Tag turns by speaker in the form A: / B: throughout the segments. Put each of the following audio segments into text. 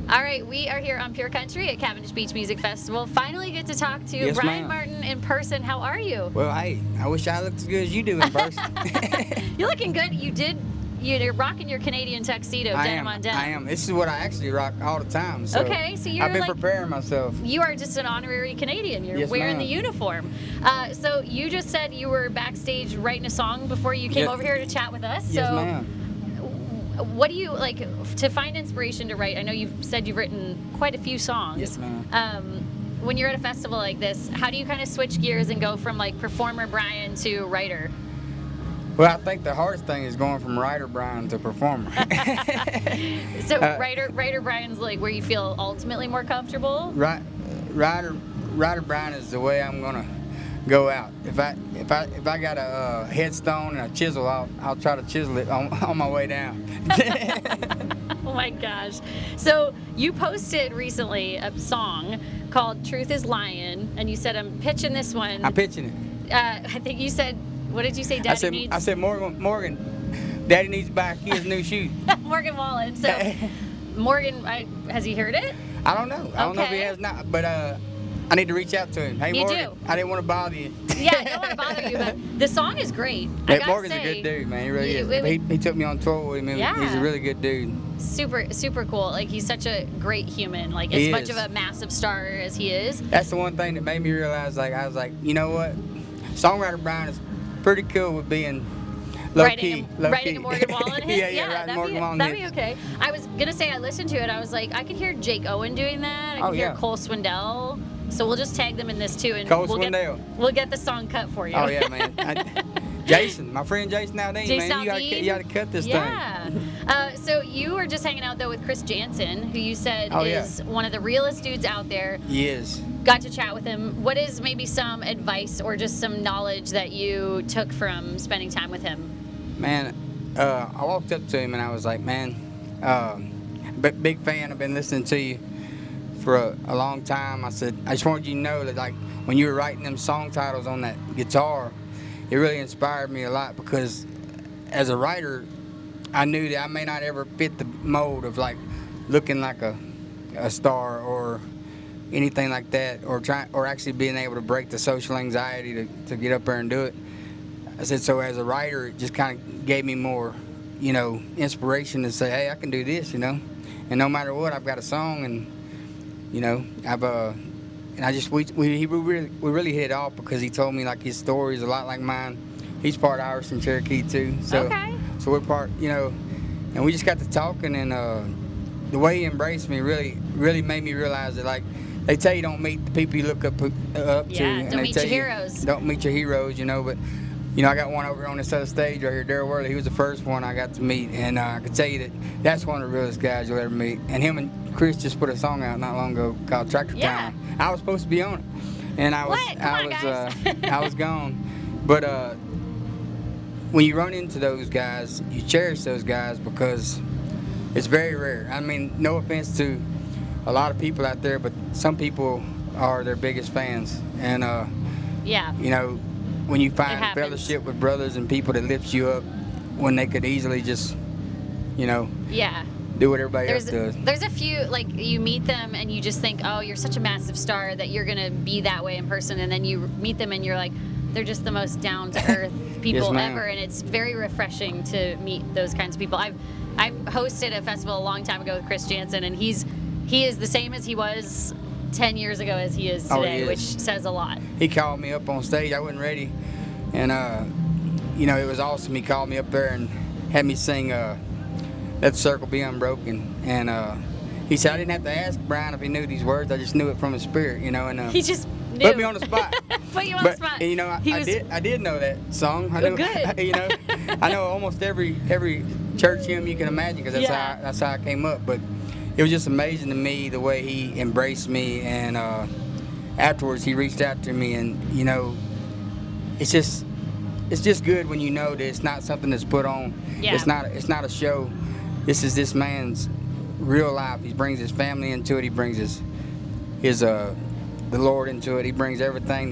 A: All right, we are here on Pure Country at Cavendish Beach Music Festival. Finally get to talk to Bryan Martin in person. How are you?
B: Well, hey, I wish I looked as good as you do in person.
A: You're looking good. You're rocking your Canadian tuxedo, denim on denim.
B: I am. This is what I actually rock all the time. So
A: okay, so
B: I've been preparing myself.
A: You are just an honorary Canadian. You're wearing the uniform. So you just said you were backstage writing a song before you came over here to chat with us.
B: Yes,
A: so
B: ma'am.
A: What do you like to find inspiration to write? I know you've said you've written quite a few songs.
B: Yes, ma'am.
A: When you're at a festival like this, how do you kind of switch gears and go from like performer Bryan to writer?
B: Well, I think the hardest thing is going from writer Bryan to performer.
A: So writer Bryan's like where you feel ultimately more comfortable?
B: Writer Bryan is the way I'm gonna go out. If I got a headstone and a chisel, I'll try to chisel it on my way down.
A: Oh my gosh. So you posted recently a song called Truth is Lyin, and you said, I'm pitching this one.
B: I'm pitching it.
A: I think you said, what did you say, Daddy
B: I said, Morgan, Daddy needs to buy his new shoes.
A: Morgan Wallen. So Morgan, has he heard it?
B: I don't know. I don't know if he has not, but I need to reach out to him. Hey, Morgan, I didn't want to bother you.
A: Yeah, I don't want to bother you, but the song is great.
B: Morgan's a good dude, man. He really is. He took me on tour with him. Yeah. He's a really good dude.
A: Super cool. Like, he's such a great human. Like, as much of a massive star as he is.
B: That's the one thing that made me realize, like, I was like, you know what? Songwriter Bryan is pretty cool with being
A: writing a Morgan Wallen hit?
B: Writing Morgan Wallen
A: that'd be okay. I was going to say, I listened to it. I was like, I could hear Jake Owen doing that. I could hear Cole Swindell. So we'll just tag them in this too, and we'll get the song cut for you.
B: Oh yeah, man. Jason, my friend Jason Aldean, man, you got to cut this thing.
A: Yeah. So you were just hanging out though with Chris Janson, who you said is one of the realest dudes out there.
B: He is.
A: Got to chat with him. What is maybe some advice or just some knowledge that you took from spending time with him?
B: Man, I walked up to him and I was like, man, big fan. I've been listening to you for a long time. I said, I just wanted you to know that, like, when you were writing them song titles on that guitar, it really inspired me a lot, because as a writer, I knew that I may not ever fit the mold of like looking like a star or anything like that, or actually being able to break the social anxiety to get up there and do it. I said, so as a writer, it just kind of gave me more, inspiration to say, hey, I can do this, and no matter what, I've got a song, and we really hit it off, because he told me like his story is a lot like mine. He's part Irish and Cherokee too, so we're part, and we just got to talking, and the way he embraced me really made me realize that, like, they tell you don't meet the people you look up to, and
A: don't meet your heroes.
B: Don't meet your heroes, but. I got one over on this other stage right here, Daryl Worley. He was the first one I got to meet, and I can tell you that's one of the realest guys you'll ever meet. And him and Chris just put a song out not long ago called Tractor Town. I was supposed to be on it, and I was gone. But when you run into those guys, you cherish those guys, because it's very rare. I mean, no offense to a lot of people out there, but some people are their biggest fans, and when you find fellowship with brothers and people that lifts you up when they could easily just, do what everybody else does.
A: There's a few, like, you meet them and you just think, oh, you're such a massive star that you're going to be that way in person. And then you meet them and you're like, they're just the most down-to-earth people ever. And it's very refreshing to meet those kinds of people. I hosted a festival a long time ago with Chris Janson, and he is the same as he was 10 years ago as he is today, which says a lot.
B: He called me up on stage. I wasn't ready, and it was awesome. He called me up there and had me sing "Let the Circle Be Unbroken," and he said I didn't have to ask Bryan if he knew these words. I just knew it from his spirit, and
A: he just knew.
B: Put me on the spot.
A: Put you on the spot.
B: I did know that song. I knew,
A: good.
B: I know almost every church hymn you can imagine, because that's how I came up, but. It was just amazing to me the way he embraced me, and afterwards he reached out to me, and it's just good when you know that it's not something that's put on. Yeah. It's not a show. This is this man's real life. He brings his family into it. He brings the Lord into it. He brings everything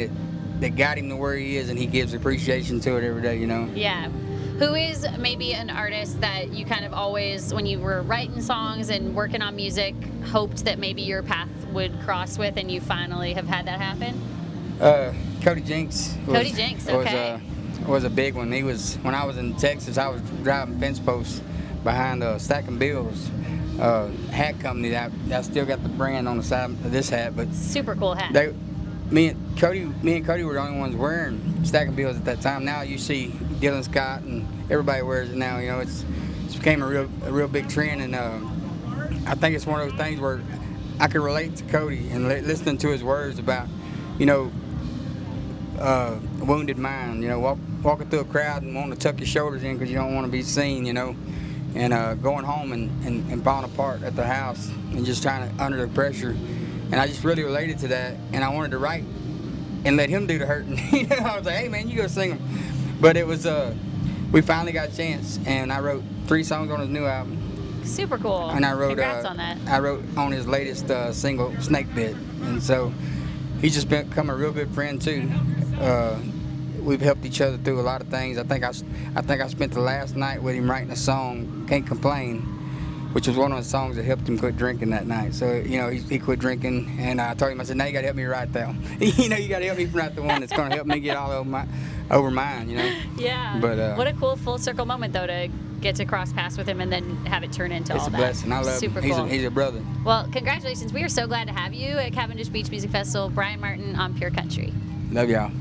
B: that got him to where he is, and he gives appreciation to it every day.
A: Yeah. Who is maybe an artist that you kind of always, when you were writing songs and working on music, hoped that maybe your path would cross with, and you finally have had that happen?
B: Cody Jinks.
A: Cody Jinks, okay.
B: Was a big one. He was, when I was in Texas, I was driving fence posts behind Stacking Bills hat company that still got the brand on the side of this hat. But
A: super cool hat.
B: Me and Cody were the only ones wearing Stacking Bills at that time. Now you see Dylan Scott and everybody wears it now. You know, it's became a real big trend, and I think it's one of those things where I can relate to Cody and listening to his words about, you know, a wounded mind. You know, walking through a crowd and wanting to tuck your shoulders in because you don't want to be seen. You know, and going home and falling apart at the house and just trying to under the pressure. And I just really related to that, and I wanted to write and let him do the hurting. You know, I was like, hey man, you go sing them. But it was we finally got a chance, and I wrote 3 songs on his new album.
A: Super cool.
B: And I wrote
A: congrats on that.
B: I wrote on his latest single, Snake Bit. And so he's just become a real good friend too. We've helped each other through a lot of things. I think I spent the last night with him writing a song, Can't Complain, which was one of the songs that helped him quit drinking that night. So, you know, he quit drinking, and I told him, I said, now you got to help me write that one. You know, you got to help me write the one that's going to help me get all over mine, you know?
A: Yeah.
B: But
A: what a cool full circle moment, though, to get to cross paths with him and then have it turn into all that.
B: It's a blessing. I love
A: Super
B: him.
A: Cool.
B: He's a brother.
A: Well, congratulations. We are so glad to have you at Cavendish Beach Music Festival. Bryan Martin on Pure Country.
B: Love y'all.